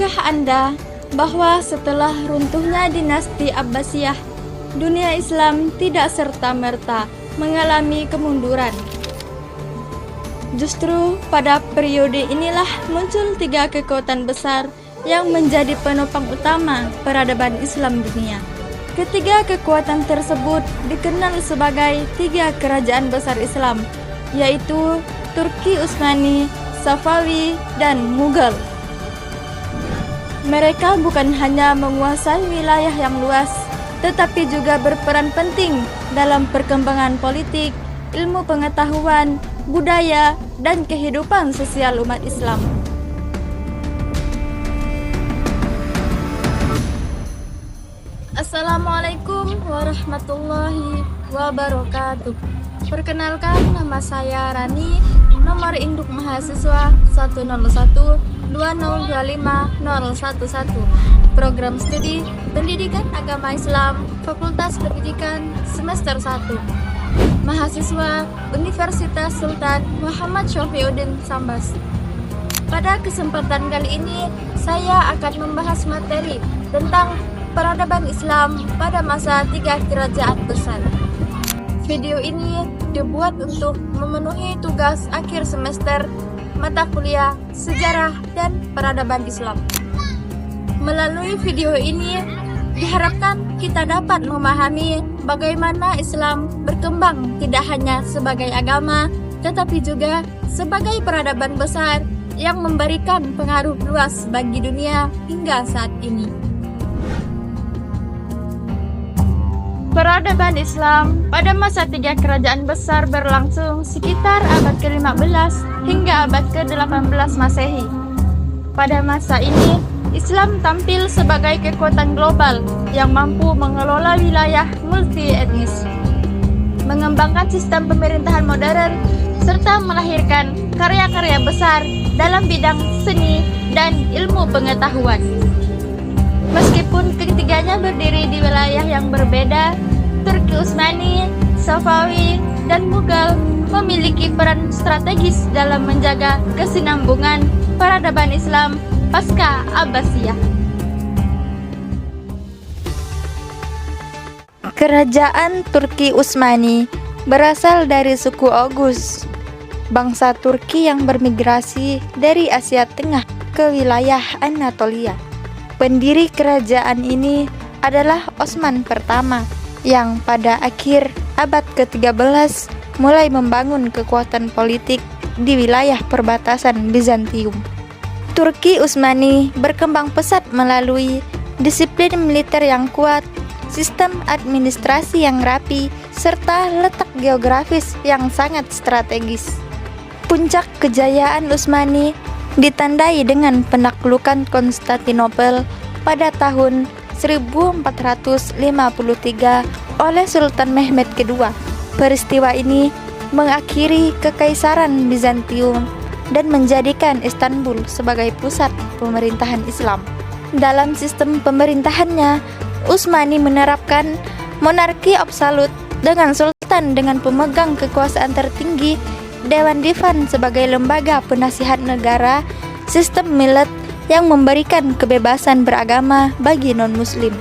Tahukah Anda bahwa setelah runtuhnya dinasti Abbasiyah, dunia Islam tidak serta-merta mengalami kemunduran? Justru pada periode inilah muncul 3 kekuatan besar yang menjadi penopang utama peradaban Islam dunia. Ketiga kekuatan tersebut dikenal sebagai 3 kerajaan besar Islam, yaitu Turki Utsmani, Safawi, dan Mughal. Mereka bukan hanya menguasai wilayah yang luas, tetapi juga berperan penting dalam perkembangan politik, ilmu pengetahuan, budaya, dan kehidupan sosial umat Islam. Assalamualaikum warahmatullahi wabarakatuh. Perkenalkan, nama saya Rani, nomor induk mahasiswa 10120250111. Program studi Pendidikan Agama Islam, Fakultas Pendidikan semester 1. Mahasiswa Universitas Sultan Muhammad Syafriuddin Sambas. Pada kesempatan kali ini, saya akan membahas materi tentang peradaban Islam pada masa 3 kerajaan besar. Video ini dibuat untuk memenuhi tugas akhir semester mata kuliah Sejarah dan Peradaban Islam. Melalui video ini diharapkan kita dapat memahami bagaimana Islam berkembang tidak hanya sebagai agama, tetapi juga sebagai peradaban besar yang memberikan pengaruh luas bagi dunia hingga saat ini. Peradaban Islam pada masa 3 kerajaan besar berlangsung sekitar abad ke-15 hingga abad ke-18 Masehi. Pada masa ini, Islam tampil sebagai kekuatan global yang mampu mengelola wilayah multi-etnis, mengembangkan sistem pemerintahan modern, serta melahirkan karya-karya besar dalam bidang seni dan ilmu pengetahuan. Meskipun ketiganya berdiri di wilayah yang berbeda, Turki Utsmani, Safawi, dan Mughal memiliki peran strategis dalam menjaga kesinambungan peradaban Islam pasca Abbasiyah. Kerajaan Turki Utsmani berasal dari suku Oghuz, bangsa Turki yang bermigrasi dari Asia Tengah ke wilayah Anatolia. Pendiri kerajaan ini adalah Osman pertama yang pada akhir abad ke-13 mulai membangun kekuatan politik di wilayah perbatasan Bizantium. Turki Utsmani berkembang pesat melalui disiplin militer yang kuat, sistem administrasi yang rapi, serta letak geografis yang sangat strategis. Puncak kejayaan Utsmani ditandai dengan penaklukan Konstantinopel pada tahun 1453 oleh Sultan Mehmed II. Peristiwa ini mengakhiri kekaisaran Bizantium dan menjadikan Istanbul sebagai pusat pemerintahan Islam. Dalam sistem pemerintahannya, Utsmani menerapkan monarki absolut dengan sultan dengan pemegang kekuasaan tertinggi, Dewan Divan sebagai lembaga penasihat negara, sistem millet yang memberikan kebebasan beragama bagi non-muslim.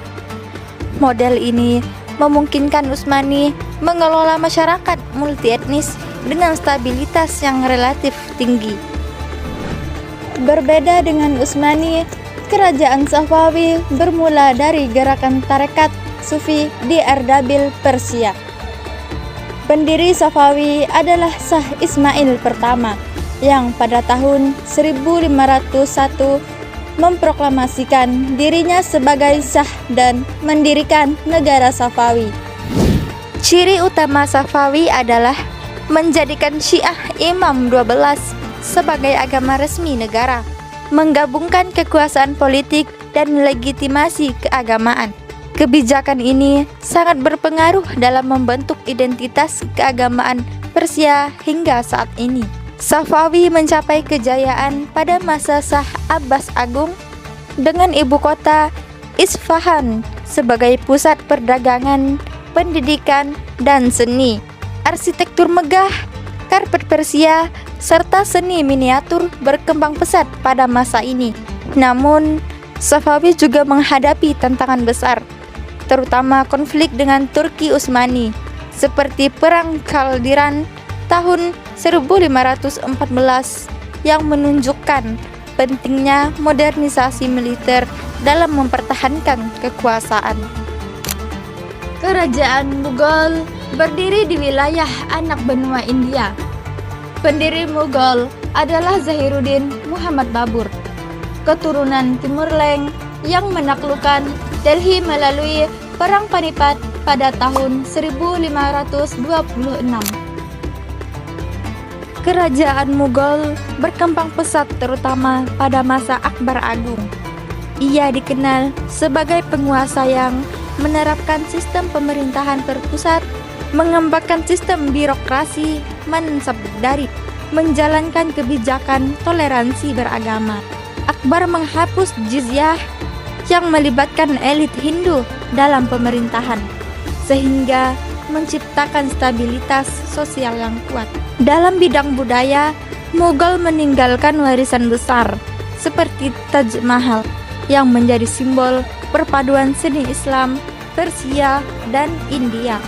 Model ini memungkinkan Utsmani mengelola masyarakat multietnis dengan stabilitas yang relatif tinggi. Berbeda dengan Utsmani, kerajaan Safawi bermula dari gerakan tarekat Sufi di Ardabil, Persia. Pendiri Safawi adalah Shah Ismail pertama yang pada tahun 1501 memproklamasikan dirinya sebagai Shah dan mendirikan negara Safawi. Ciri utama Safawi adalah menjadikan Syiah Imam 12 sebagai agama resmi negara, menggabungkan kekuasaan politik dan legitimasi keagamaan. Kebijakan ini sangat berpengaruh dalam membentuk identitas keagamaan Persia hingga saat ini. Safawi mencapai kejayaan pada masa Shah Abbas Agung dengan ibu kota Isfahan sebagai pusat perdagangan, pendidikan, dan seni. Arsitektur megah, karpet Persia, serta seni miniatur berkembang pesat pada masa ini. Namun, Safawi juga menghadapi tantangan besar, terutama konflik dengan Turki Utsmani, seperti Perang Kaldiran tahun 1514 yang menunjukkan pentingnya modernisasi militer dalam mempertahankan kekuasaan. Kerajaan Mughal berdiri di wilayah anak benua India. Pendiri Mughal adalah Zahiruddin Muhammad Babur, keturunan Timur Leng yang menaklukkan Delhi melalui Perang Panipat pada tahun 1526. Kerajaan Mughal berkembang pesat terutama pada masa Akbar Agung. Ia dikenal sebagai penguasa yang menerapkan sistem pemerintahan terpusat, mengembangkan sistem birokrasi mansabdari, menjalankan kebijakan toleransi beragama. Akbar menghapus jizyah yang melibatkan elit Hindu dalam pemerintahan, sehingga menciptakan stabilitas sosial yang kuat. Dalam bidang budaya, Mughal meninggalkan warisan besar seperti Taj Mahal yang menjadi simbol perpaduan seni Islam, Persia, dan India.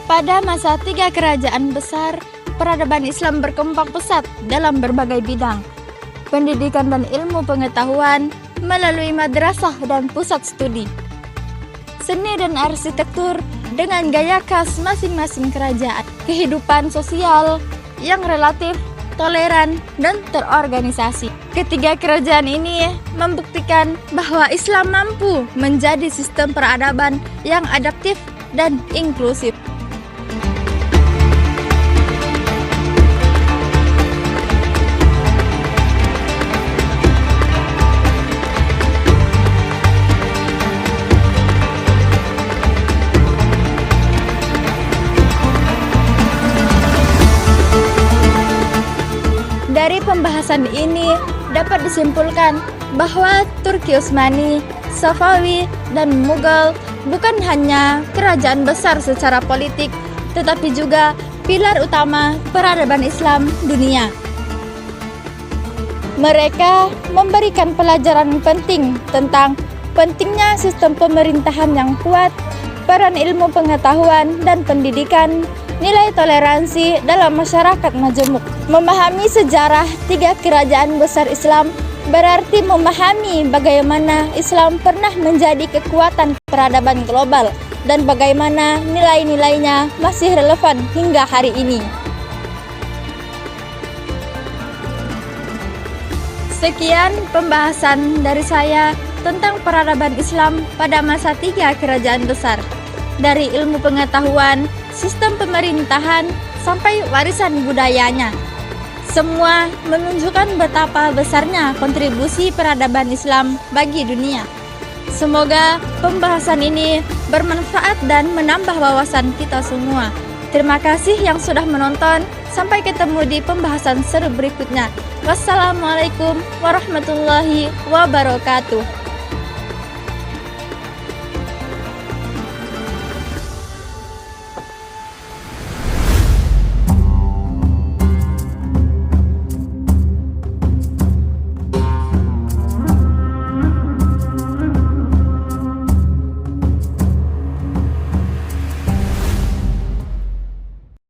Pada masa tiga kerajaan besar, peradaban Islam berkembang pesat dalam berbagai bidang. Pendidikan dan ilmu pengetahuan melalui madrasah dan pusat studi. Seni dan arsitektur dengan gaya khas masing-masing kerajaan. Kehidupan sosial yang relatif, toleran, dan terorganisasi. Ketiga kerajaan ini membuktikan bahwa Islam mampu menjadi sistem peradaban yang adaptif dan inklusif. Dari pembahasan ini dapat disimpulkan bahwa Turki Utsmani, Safawi, dan Mughal bukan hanya kerajaan besar secara politik, tetapi juga pilar utama peradaban Islam dunia. Mereka memberikan pelajaran penting tentang pentingnya sistem pemerintahan yang kuat, peran ilmu pengetahuan dan pendidikan, nilai toleransi dalam masyarakat majemuk. Memahami sejarah tiga kerajaan besar Islam berarti memahami bagaimana Islam pernah menjadi kekuatan peradaban global dan bagaimana nilai-nilainya masih relevan hingga hari ini. Sekian pembahasan dari saya tentang peradaban Islam pada masa tiga kerajaan besar, dari ilmu pengetahuan, sistem pemerintahan, sampai warisan budayanya. Semua menunjukkan betapa besarnya kontribusi peradaban Islam bagi dunia. Semoga pembahasan ini bermanfaat dan menambah wawasan kita semua. Terima kasih yang sudah menonton. Sampai ketemu di pembahasan seru berikutnya. Wassalamualaikum warahmatullahi wabarakatuh.